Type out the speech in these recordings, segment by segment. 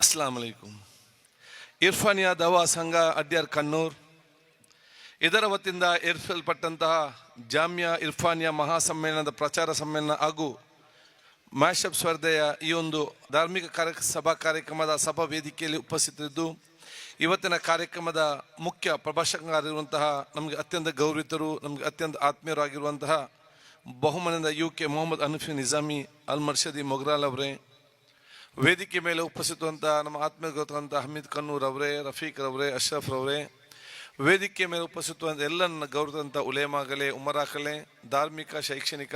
ಅಸ್ಲಾಂ ವಲೈಕುಂ. ಇರ್ಫಾನಿಯಾ ದವಾ ಸಂಘ ಅಡ್ಯಾರ್ ಕಣ್ಣೂರ್ ಇದರ ವತಿಯಿಂದ ಏರ್ಪಲ್ಪಟ್ಟಂತಹ ಜಾಮಿಯಾ ಇರ್ಫಾನಿಯಾ ಮಹಾಸಮ್ಮೇಳನದ ಪ್ರಚಾರ ಸಮ್ಮೇಳನ ಹಾಗೂ ಮ್ಯಾಶಪ್ ಸ್ಪರ್ಧೆಯ ಈ ಒಂದು ಧಾರ್ಮಿಕ ಸಭಾ ಕಾರ್ಯಕ್ರಮದ ಸಭಾ ವೇದಿಕೆಯಲ್ಲಿ ಉಪಸ್ಥಿತರಿದ್ದು ಇವತ್ತಿನ ಕಾರ್ಯಕ್ರಮದ ಮುಖ್ಯ ಪ್ರಭಾಷಕರಾಗಿರುವಂತಹ ನಮಗೆ ಅತ್ಯಂತ ಗೌರವಿತರು, ನಮಗೆ ಅತ್ಯಂತ ಆತ್ಮೀಯರಾಗಿರುವಂತಹ ಬಹುಮಾನದ UK ಮೊಹಮ್ಮದ್ ಅನಫಿ ನಿಜಾಮಿ ಅಲ್ ಮರ್ಷದಿ ಮೊಗ್ರಾಲ್ ಅವರೇ, ವೇದಿಕೆ ಮೇಲೆ ಉಪಸ್ಥಿತವಂಥ ನಮ್ಮ ಆತ್ಮೀಯರಂಥ ಹಮೀದ್ ಕನ್ನೂರ್ ಅವರೇ, ರಫೀಕ್ ರವರೇ, ಅಶ್ರಫ್ ರವರೇ, ವೇದಿಕೆ ಮೇಲೆ ಉಪಸ್ಥಿತವಂಥ ಎಲ್ಲ ನನ್ನ ಗೌರವಂಥ ಉಲೇಮಾಗಲೇ, ಉಮರಾಕಲೆ, ಧಾರ್ಮಿಕ, ಶೈಕ್ಷಣಿಕ,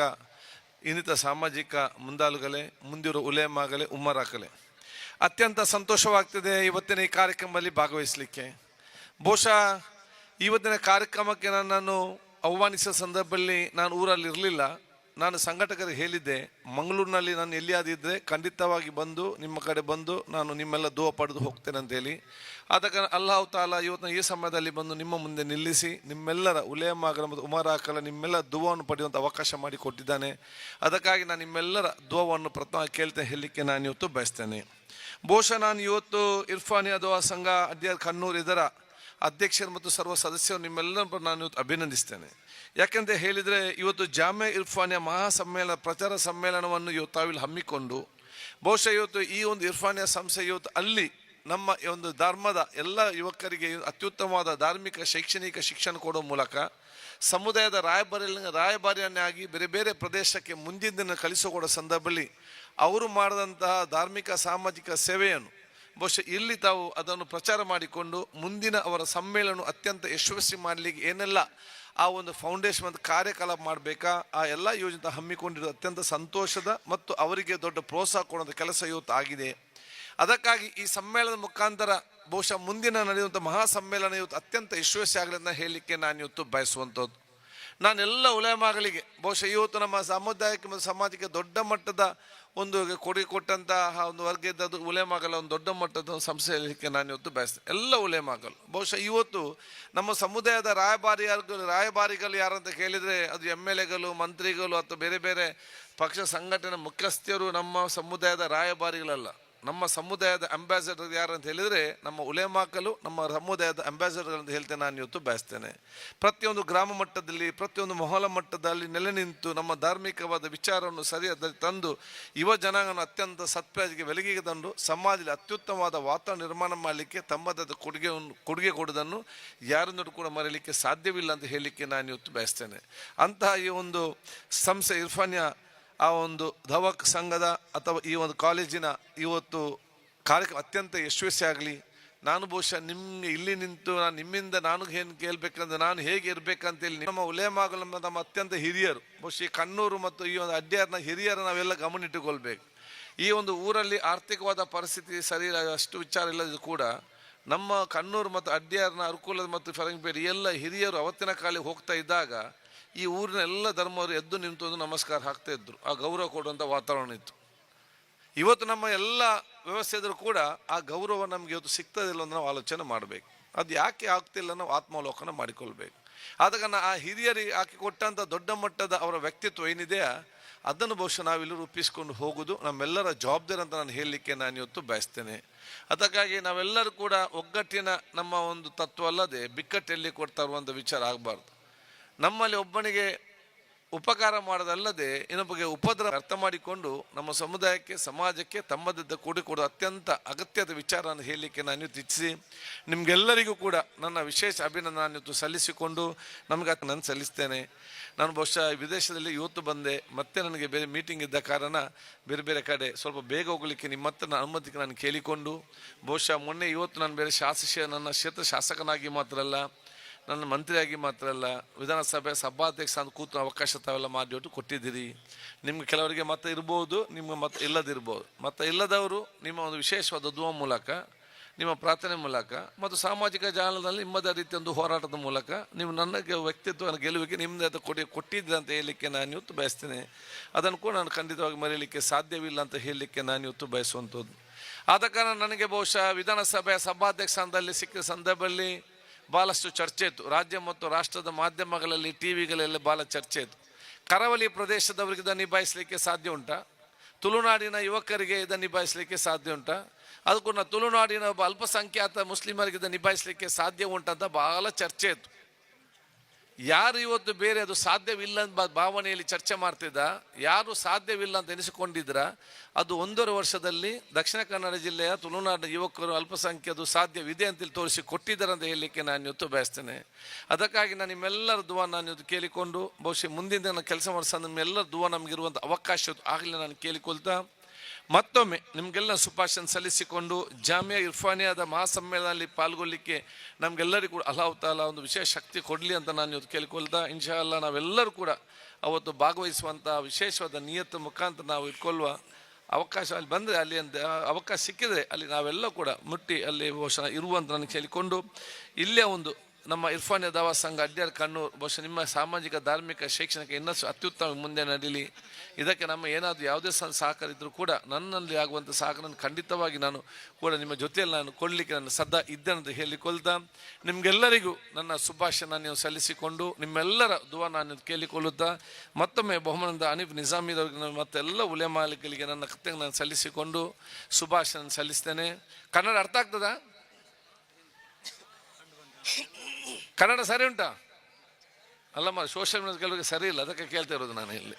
ಇನ್ನಿತ ಸಾಮಾಜಿಕ ಮುಂದಾಳುಗಳೇ, ಮುಂದಿರೋ ಉಲೇಮಾಗಲೇ, ಉಮರಾಕಲೆ, ಅತ್ಯಂತ ಸಂತೋಷವಾಗ್ತಿದೆ ಇವತ್ತಿನ ಈ ಕಾರ್ಯಕ್ರಮದಲ್ಲಿ ಭಾಗವಹಿಸಲಿಕ್ಕೆ. ಬಹುಶಃ ಇವತ್ತಿನ ಕಾರ್ಯಕ್ರಮಕ್ಕೆ ನನ್ನನ್ನು ಆಹ್ವಾನಿಸಿದ ಸಂದರ್ಭದಲ್ಲಿ ನಾನು ಊರಲ್ಲಿ ಇರಲಿಲ್ಲ. ನಾನು ಸಂಘಟಕರಿಗೆ ಹೇಳಿದ್ದೆ, ಮಂಗಳೂರಿನಲ್ಲಿ ನಾನು ಎಲ್ಲಿಯಾದಿದ್ದರೆ ಖಂಡಿತವಾಗಿ ಬಂದು ನಿಮ್ಮ ಕಡೆ ಬಂದು ನಾನು ನಿಮ್ಮೆಲ್ಲ ದುವಾ ಪಡೆದು ಹೋಗ್ತೇನೆ ಅಂತೇಳಿ. ಆದ ಕಾರಣ ಅಲ್ಲಾಹು ತಾಲಾ ಇವತ್ತಿನ ಈ ಸಮಯದಲ್ಲಿ ಬಂದು ನಿಮ್ಮ ಮುಂದೆ ನಿಲ್ಲಿಸಿ ನಿಮ್ಮೆಲ್ಲರ ಉಲೇಮಾಗಲ ಮತ್ತು ಉಮರಾಕಲ ನಿಮ್ಮೆಲ್ಲ ದುವಾವನ್ನು ಪಡೆಯುವಂಥ ಅವಕಾಶ ಮಾಡಿಕೊಟ್ಟಿದ್ದಾನೆ. ಅದಕ್ಕಾಗಿ ನಾನು ನಿಮ್ಮೆಲ್ಲರ ದುವಾವನ್ನು ಪ್ರಥಮ ಕೇಳ್ತೇನೆ ಹೇಳಲಿಕ್ಕೆ ನಾನು ಇವತ್ತು ಬಯಸ್ತೇನೆ. ಬಹುಶಃ ನಾನು ಇವತ್ತು ಇರ್ಫಾನಿಯಾ ದವಾ ಸಂಘ ಅಡ್ಯಾರ್ ಕಣ್ಣೂರ್ ಇದರ ಅಧ್ಯಕ್ಷರು ಮತ್ತು ಸರ್ವ ಸದಸ್ಯರು ನಿಮ್ಮೆಲ್ಲರೂ ನಾನು ಇವತ್ತು ಅಭಿನಂದಿಸ್ತೇನೆ. ಯಾಕೆಂತ ಹೇಳಿದರೆ ಇವತ್ತು ಜಾಮಿಯಾ ಇರ್ಫಾನಿಯಾ ಮಹಾಸಮ್ಮೇಳನ ಪ್ರಚಾರ ಸಮ್ಮೇಳನವನ್ನು ಇವತ್ತು ತಾವಿಲ್ಲಿ ಹಮ್ಮಿಕೊಂಡು ಬಹುಶಃ ಇವತ್ತು ಈ ಒಂದು ಇರ್ಫಾನಿಯಾ ಸಂಸ್ಥೆ ಇವತ್ತು ಅಲ್ಲಿ ನಮ್ಮ ಒಂದು ಧರ್ಮದ ಎಲ್ಲ ಯುವಕರಿಗೆ ಅತ್ಯುತ್ತಮವಾದ ಧಾರ್ಮಿಕ ಶೈಕ್ಷಣಿಕ ಶಿಕ್ಷಣ ಕೊಡುವ ಮೂಲಕ ಸಮುದಾಯದ ರಾಯಭಾರಿಯನ್ನಾಗಿ ಬೇರೆ ಬೇರೆ ಪ್ರದೇಶಕ್ಕೆ ಮುಂದಿನ ದಿನ ಕಳಿಸಿಕೊಡೋ ಸಂದರ್ಭದಲ್ಲಿ ಅವರು ಮಾಡಿದಂತಹ ಧಾರ್ಮಿಕ ಸಾಮಾಜಿಕ ಸೇವೆಯನ್ನು ಬಹುಶಃ ಇಲ್ಲಿ ತಾವು ಅದನ್ನು ಪ್ರಚಾರ ಮಾಡಿಕೊಂಡು ಮುಂದಿನ ಅವರ ಸಮ್ಮೇಳನ ಅತ್ಯಂತ ಯಶಸ್ವಿ ಮಾಡಲಿಕ್ಕೆ ಏನೆಲ್ಲ ಆ ಒಂದು ಫೌಂಡೇಶನ್ ಒಂದು ಕಾರ್ಯಕಲಾಪ ಮಾಡಬೇಕಾ ಆ ಎಲ್ಲ ಯೋಜನೆ ಹಮ್ಮಿಕೊಂಡಿರೋ ಅತ್ಯಂತ ಸಂತೋಷದ ಮತ್ತು ಅವರಿಗೆ ದೊಡ್ಡ ಪ್ರೋತ್ಸಾಹ ಕೊಡುವಂಥ ಕೆಲಸ ಇವತ್ತು ಆಗಿದೆ. ಅದಕ್ಕಾಗಿ ಈ ಸಮ್ಮೇಳನದ ಮುಖಾಂತರ ಬಹುಶಃ ಮುಂದಿನ ನಡೆಯುವಂಥ ಮಹಾಸಮ್ಮೇಳನ ಇವತ್ತು ಅತ್ಯಂತ ಯಶಸ್ವಿ ಆಗಲಿ ಅಂತ ಹೇಳಲಿಕ್ಕೆ ನಾನು ಇವತ್ತು ಬಯಸುವಂಥದ್ದು. ನಾನೆಲ್ಲ ಉಲೇಮಾಗಳಿಗೆ ಬಹುಶಃ ಇವತ್ತು ನಮ್ಮ ಸಮುದಾಯಕ್ಕೆ ಮತ್ತು ಸಮಾಜಕ್ಕೆ ದೊಡ್ಡ ಮಟ್ಟದ ಒಂದು ಕೊಡುಗೆ ಕೊಟ್ಟಂತಹ ಒಂದು ವರ್ಗದ ಉಲೇಮಾಗಲ ಒಂದು ದೊಡ್ಡ ಮಟ್ಟದ ಸಂಸ್ಥೆ ಹೇಳಲಿಕ್ಕೆ ನಾನು ಇವತ್ತು ಬಯಸ್ತೇನೆ. ಎಲ್ಲ ಉಲೇಮಾಗಲು ಬಹುಶಃ ಇವತ್ತು ನಮ್ಮ ಸಮುದಾಯದ ರಾಯಭಾರಿಗಳು ಯಾರಂತ ಕೇಳಿದರೆ ಅದು MLAಗಳು, ಮಂತ್ರಿಗಳು ಅಥವಾ ಬೇರೆ ಬೇರೆ ಪಕ್ಷ ಸಂಘಟನೆ ಮುಖ್ಯಸ್ಥರು ನಮ್ಮ ಸಮುದಾಯದ ರಾಯಭಾರಿಗಳಲ್ಲ. ನಮ್ಮ ಸಮುದಾಯದ ಅಂಬಾಸಿಡರ್ ಯಾರು ಅಂತ ಹೇಳಿದರೆ ನಮ್ಮ ಉಲೇಮಾಕಲು ನಮ್ಮ ಸಮುದಾಯದ ಅಂಬಾಸಿಡರ್ ಅಂತ ಹೇಳ್ತೇನೆ ನಾನು ಇವತ್ತು ಬಯಸ್ತೇನೆ. ಪ್ರತಿಯೊಂದು ಗ್ರಾಮ ಮಟ್ಟದಲ್ಲಿ ಪ್ರತಿಯೊಂದು ಮೊಹಲ ಮಟ್ಟದಲ್ಲಿ ನೆಲೆ ನಿಂತು ನಮ್ಮ ಧಾರ್ಮಿಕವಾದ ವಿಚಾರವನ್ನು ಸರಿಯಾದ ತಂದು ಯುವ ಜನಾಂಗವನ್ನು ಅತ್ಯಂತ ಸತ್ಪ್ರಾಜಿಗೆ ಬೆಳಗಿಗೆ ತಂದು ಸಮಾಜದಲ್ಲಿ ಅತ್ಯುತ್ತಮವಾದ ವಾತಾವರಣ ನಿರ್ಮಾಣ ಮಾಡಲಿಕ್ಕೆ ತಮ್ಮದಾದ ಕೊಡುಗೆ ಕೊಡುವುದನ್ನು ಯಾರನ್ನೂ ಕೂಡ ಮರೆಯಲಿಕ್ಕೆ ಸಾಧ್ಯವಿಲ್ಲ ಅಂತ ಹೇಳಲಿಕ್ಕೆ ನಾನು ಇವತ್ತು ಬಯಸ್ತೇನೆ. ಅಂತಹ ಈ ಒಂದು ಸಂಸ್ಥೆ ಇರ್ಫಾನಿಯಾ ಆ ಒಂದು ದವಕ್ ಸಂಘದ ಅಥವಾ ಈ ಒಂದು ಕಾಲೇಜಿನ ಇವತ್ತು ಕಾರ್ಯಕ್ರಮ ಅತ್ಯಂತ ಯಶಸ್ವಿ ಆಗಲಿ. ನಾನು ಬಹುಶಃ ನಿಮಗೆ ಇಲ್ಲಿ ನಿಂತು ನಾನು ನಿಮ್ಮಿಂದ ನಾನು ಏನು ಕೇಳಬೇಕಂದ್ರೆ ನಾನು ಹೇಗೆ ಇರಬೇಕಂತೇಳಿ ನಮ್ಮ ಉಲೇಮಾಗಳು ನಮ್ಮ ಅತ್ಯಂತ ಹಿರಿಯರು ಬಹುಶಃ ಈ ಕಣ್ಣೂರು ಮತ್ತು ಈ ಒಂದು ಅಡ್ಯಾರ್ನ ಹಿರಿಯರು ನಾವೆಲ್ಲ ಗಮನ ಇಟ್ಟುಕೊಳ್ಬೇಕು. ಈ ಒಂದು ಊರಲ್ಲಿ ಆರ್ಥಿಕವಾದ ಪರಿಸ್ಥಿತಿ ಸರಿ ಅಷ್ಟು ವಿಚಾರ ಇಲ್ಲದಿದ್ದು ಕೂಡ ನಮ್ಮ ಕಣ್ಣೂರು ಮತ್ತು ಅಡ್ಯಾರ್ನ ಅರ್ಕೂಲದ ಮತ್ತು ಫರಂಗಪೇಟೆ ಎಲ್ಲ ಹಿರಿಯರು ಅವತ್ತಿನ ಕಾಲಿಗೆ ಹೋಗ್ತಾ ಇದ್ದಾಗ ಈ ಊರಿನ ಎಲ್ಲ ಧರ್ಮವರು ಎದ್ದು ನಿಂತು ಒಂದು ನಮಸ್ಕಾರ ಹಾಕ್ತಾ ಇದ್ರು. ಆ ಗೌರವ ಕೊಡುವಂಥ ವಾತಾವರಣ ಇತ್ತು. ಇವತ್ತು ನಮ್ಮ ಎಲ್ಲ ವ್ಯವಸ್ಥೆ ಇದ್ರೂ ಕೂಡ ಆ ಗೌರವ ನಮಗೆ ಇವತ್ತು ಸಿಗ್ತದಿಲ್ಲ ಅಂತ ನಾವು ಆಲೋಚನೆ ಮಾಡಬೇಕು. ಅದು ಯಾಕೆ ಆಗ್ತಿಲ್ಲ ನಾವು ಆತ್ಮಾವಲೋಕನ ಮಾಡಿಕೊಳ್ಬೇಕು. ಆದ ಕಾರಣ ಆ ಹಿರಿಯರಿಗೆ ಹಾಕಿ ಕೊಟ್ಟಂಥ ದೊಡ್ಡ ಮಟ್ಟದ ಅವರ ವ್ಯಕ್ತಿತ್ವ ಏನಿದೆಯಾ ಅದನ್ನು ಬಹುಶಃ ನಾವಿಲ್ಲಿ ರೂಪಿಸ್ಕೊಂಡು ಹೋಗೋದು ನಮ್ಮೆಲ್ಲರ ಜವಾಬ್ದಾರಿ ಅಂತ ನಾನು ಹೇಳಲಿಕ್ಕೆ ನಾನು ಇವತ್ತು ಬಯಸ್ತೇನೆ. ಅದಕ್ಕಾಗಿ ನಾವೆಲ್ಲರೂ ಕೂಡ ಒಗ್ಗಟ್ಟಿನ ನಮ್ಮ ಒಂದು ತತ್ವ ಅಲ್ಲದೆ ಬಿಕ್ಕಟ್ಟೆಲ್ಲಿ ಕೊಡ್ತಾ ಇರುವಂಥ ವಿಚಾರ ಆಗಬಾರ್ದು. ನಮ್ಮಲ್ಲಿ ಒಬ್ಬನಿಗೆ ಉಪಕಾರ ಮಾಡೋದಲ್ಲದೆ ಇನ್ನೊಬ್ಬಗೆ ಉಪದ್ರ ಅರ್ಥ ಮಾಡಿಕೊಂಡು ನಮ್ಮ ಸಮುದಾಯಕ್ಕೆ ಸಮಾಜಕ್ಕೆ ತಮ್ಮದದ್ದು ಕೊಡುವ ಅತ್ಯಂತ ಅಗತ್ಯದ ವಿಚಾರವನ್ನು ಹೇಳಲಿಕ್ಕೆ ನಾನು ಇಚ್ಛಿಸಿ ನಿಮಗೆಲ್ಲರಿಗೂ ಕೂಡ ನನ್ನ ವಿಶೇಷ ಅಭಿನಂದನೆ ನಾನು ಸಲ್ಲಿಸಿಕೊಂಡು ನಮಗೆ ನಾನು ಸಲ್ಲಿಸ್ತೇನೆ. ನಾನು ಬಹುಶಃ ವಿದೇಶದಲ್ಲಿ ಇವತ್ತು ಬಂದೆ, ಮತ್ತೆ ನನಗೆ ಬೇರೆ ಮೀಟಿಂಗ್ ಇದ್ದ ಕಾರಣ ಬೇರೆ ಬೇರೆ ಕಡೆ ಸ್ವಲ್ಪ ಬೇಗ ಹೋಗಲಿಕ್ಕೆ ನಿಮ್ಮ ಹತ್ರ ಅನುಮತಿಗೆ ನಾನು ಕೇಳಿಕೊಂಡು ಬಹುಶಃ ಮೊನ್ನೆ ಇವತ್ತು ನಾನು ಬೇರೆ ನನ್ನ ಕ್ಷೇತ್ರ ಶಾಸಕನಾಗಿ ಮಾತ್ರ ಅಲ್ಲ, ನನ್ನ ಮಂತ್ರಿಯಾಗಿ ಮಾತ್ರ ಅಲ್ಲ, ವಿಧಾನಸಭೆ ಸಭಾಧ್ಯಕ್ಷ ಅಂತ ಕೂತು ಅವಕಾಶ ತಾವೆಲ್ಲ ಮಾಡಿಬಿಟ್ಟು ಕೊಟ್ಟಿದ್ದೀರಿ. ನಿಮ್ಗೆ ಕೆಲವರಿಗೆ ಮತ ಇರ್ಬೋದು, ನಿಮ್ಗೆ ಮತ ಇಲ್ಲದಿರ್ಬೋದು. ಮತ ಇಲ್ಲದವರು ನಿಮ್ಮ ಒಂದು ವಿಶೇಷವಾದ ದುವಾ ಮೂಲಕ, ನಿಮ್ಮ ಪ್ರಾರ್ಥನೆ ಮೂಲಕ ಮತ್ತು ಸಾಮಾಜಿಕ ಜಾಲದಲ್ಲಿ ನಿಮ್ಮದೇ ರೀತಿಯ ಒಂದು ಹೋರಾಟದ ಮೂಲಕ ನೀವು ನನಗೆ ವ್ಯಕ್ತಿತ್ವ ಗೆಲುವಿಗೆ ನಿಮ್ಮದೇ ಕೊಟ್ಟಿದ್ದೀರ ಅಂತ ಹೇಳಲಿಕ್ಕೆ ನಾನು ಇವತ್ತು ಬಯಸ್ತೇನೆ. ಅದನ್ನು ಕೂಡ ನಾನು ಖಂಡಿತವಾಗಿ ಮರೆಯಲಿಕ್ಕೆ ಸಾಧ್ಯವಿಲ್ಲ ಅಂತ ಹೇಳಲಿಕ್ಕೆ ನಾನು ಇವತ್ತು ಬಯಸುವಂಥದ್ದು. ಆದ ಕಾರಣ ನನಗೆ ಬಹುಶಃ ವಿಧಾನಸಭೆಯ ಸಭಾಧ್ಯಕ್ಷ ಸ್ಥಾನದಲ್ಲಿ ಸಿಕ್ಕಿದ ಸಂದರ್ಭದಲ್ಲಿ ಭಾಳಷ್ಟು ಚರ್ಚೆ ಇತ್ತು. ರಾಜ್ಯ ಮತ್ತು ರಾಷ್ಟ್ರದ ಮಾಧ್ಯಮಗಳಲ್ಲಿ, TV ಗಳಲ್ಲಿ ಭಾಳ ಚರ್ಚೆ ಇತ್ತು. ಕರಾವಳಿ ಪ್ರದೇಶದವರಿಗೆ ನಿಭಾಯಿಸಲಿಕ್ಕೆ ಸಾಧ್ಯ ಉಂಟಾ? ತುಳುನಾಡಿನ ಯುವಕರಿಗೆ ಇದನ್ನು ನಿಭಾಯಿಸಲಿಕ್ಕೆ ಸಾಧ್ಯ ಉಂಟಾ, ಅದಕ್ಕೂ ತುಳುನಾಡಿನ ಒಬ್ಬ ಅಲ್ಪಸಂಖ್ಯಾತ ಮುಸ್ಲಿಮರಿಗೆ ಇದನ್ನು ನಿಭಾಯಿಸಲಿಕ್ಕೆ ಸಾಧ್ಯ ಉಂಟಂತ ಬಹಳ ಚರ್ಚೆ ಇತ್ತು. ಯಾರು ಇವತ್ತು ಬೇರೆ ಅದು ಸಾಧ್ಯವಿಲ್ಲ ಅಂತ ಭಾವನೆಯಲ್ಲಿ ಚರ್ಚೆ ಮಾಡ್ತಿದ್ದ, ಯಾರು ಸಾಧ್ಯವಿಲ್ಲ ಅಂತ ಎನಿಸಿಕೊಂಡಿದ್ರ, ಅದು 1.5 ವರ್ಷದಲ್ಲಿ ದಕ್ಷಿಣ ಕನ್ನಡ ಜಿಲ್ಲೆಯ ತುಳುನಾಡಿನ ಯುವಕರು ಅಲ್ಪಸಂಖ್ಯೆದು ಸಾಧ್ಯವಿದೆ ಅಂತೇಳಿ ತೋರಿಸಿ ಕೊಟ್ಟಿದ್ದಾರೆ ಅಂತ ಹೇಳಲಿಕ್ಕೆ ನಾನು ಇವತ್ತು ಬಯಸ್ತೇನೆ. ಅದಕ್ಕಾಗಿ ನಾನು ನಿಮ್ಮೆಲ್ಲರ ದುವಾ ನಾನು ಇವತ್ತು ಕೇಳಿಕೊಂಡು, ಬಹುಶಃ ಮುಂದಿನ ದಿನ ಕೆಲಸ ಮಾಡಿಸೋ ನಿಮ್ಮೆಲ್ಲರ ದುವಾ ನಮಗಿರುವಂಥ ಅವಕಾಶ ಆಗಲಿ ನಾನು ಕೇಳಿಕೊಳ್ತಾ, ಮತ್ತೊಮ್ಮೆ ನಿಮಗೆಲ್ಲ ಶುಭಾಶಯ ಸಲ್ಲಿಸಿಕೊಂಡು ಜಾಮಿಯಾ ಇರ್ಫಾನಿಯಾದ ಮಹಾಸಮ್ಮೇಳನದಲ್ಲಿ ಪಾಲ್ಗೊಳ್ಳಿಕ್ಕೆ ನಮಗೆಲ್ಲರಿಗೂ ಕೂಡ ಅಲ್ಲಾಹ್ ತಾಲಾ ಒಂದು ವಿಶೇಷ ಶಕ್ತಿ ಕೊಡಲಿ ಅಂತ ನಾನು ಇವತ್ತು ಕೇಳಿಕೊಳ್ತಾ, ಇನ್ಶಾ ಅಲ್ಲಾ ನಾವೆಲ್ಲರೂ ಕೂಡ ಅವತ್ತು ಭಾಗವಹಿಸುವಂಥ ವಿಶೇಷವಾದ ನಿಯತ್ತು ಮುಖಾಂತರ ನಾವು ಇಟ್ಕೊಳ್ಳುವ ಅವಕಾಶ ಅಲ್ಲಿ ಬಂದರೆ, ಅಲ್ಲಿ ಅವಕಾಶ ಸಿಕ್ಕಿದರೆ ಅಲ್ಲಿ ನಾವೆಲ್ಲ ಕೂಡ ಮುಟ್ಟಿ ಅಲ್ಲಿ ಬಹುಶಃ ಇರುವಂತ ನನಗೆ ಕೇಳಿಕೊಂಡು, ಇಲ್ಲೇ ಒಂದು ನಮ್ಮ ಇರ್ಫಾನಿಯಾ ದಾವಾ ಸಂಘ ಅಡ್ಯಾರ್ ಕಣ್ಣೂರು ಬಹುಶಃ ನಿಮ್ಮ ಸಾಮಾಜಿಕ ಧಾರ್ಮಿಕ ಶೈಕ್ಷಣಿಕ ಇನ್ನಷ್ಟು ಅತ್ಯುತ್ತಮ ಮುಂದೆ ನಡೀಲಿ. ಇದಕ್ಕೆ ನಮ್ಮ ಏನಾದರೂ ಯಾವುದೇ ಸಹಕಾರ ಇದ್ದರೂ ಕೂಡ ನನ್ನಲ್ಲಿ ಆಗುವಂಥ ಸಹಕಾರವನ್ನು ಖಂಡಿತವಾಗಿ ನಾನು ಕೂಡ ನಿಮ್ಮ ಜೊತೆಯಲ್ಲಿ ನಾನು ಕೊಡಲಿಕ್ಕೆ ನಾನು ಸದಾ ಇದ್ದೇನೆ ಅಂತ ಹೇಳಿಕೊಳ್ತಾ, ನಿಮಗೆಲ್ಲರಿಗೂ ನನ್ನ ಶುಭಾಶಯ ನೀವು ಸಲ್ಲಿಸಿಕೊಂಡು ನಿಮ್ಮೆಲ್ಲರ ದುವಾ ನಾನು ಕೇಳಿಕೊಳ್ಳುತ್ತಾ, ಮತ್ತೊಮ್ಮೆ ಬಹುಮಾನದ ಅನೀಫ್ ನಿಜಾಮಿರವರಿಗೆ ಮತ್ತೆಲ್ಲ ಉಲೆಮಾಲಿಗಳಿಗೆ ನನ್ನ ಕೃತ್ಯ ನಾನು ಸಲ್ಲಿಸಿಕೊಂಡು ಶುಭಾಶಯ ಸಲ್ಲಿಸ್ತೇನೆ. ಕನ್ನಡ ಅರ್ಥ ಆಗ್ತದಾ? ಕನ್ನಡ ಸರಿ ಉಂಟಾ? ಅಲ್ಲಮ್ಮ, ಸೋಷಿಯಲ್ ಮೀಡಿಯಾ ಕೆಲವರಿಗೆ ಸರಿ ಇಲ್ಲ, ಅದಕ್ಕೆ ಕೇಳ್ತಾ ಇರೋದು ನಾನು ಇಲ್ಲಿ.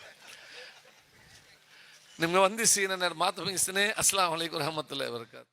ನಿಮ್ಗೆ ವಂದಿಸಿ ನನ್ನ ಮಾತು ಮುಗಿಸ್ತೇನೆ. ಅಸ್ಸಲಾಮು ಅಲೈಕುಂ ವರಹಮತುಲ್ಲಾಹಿ ವಬರಕಾತುಹು.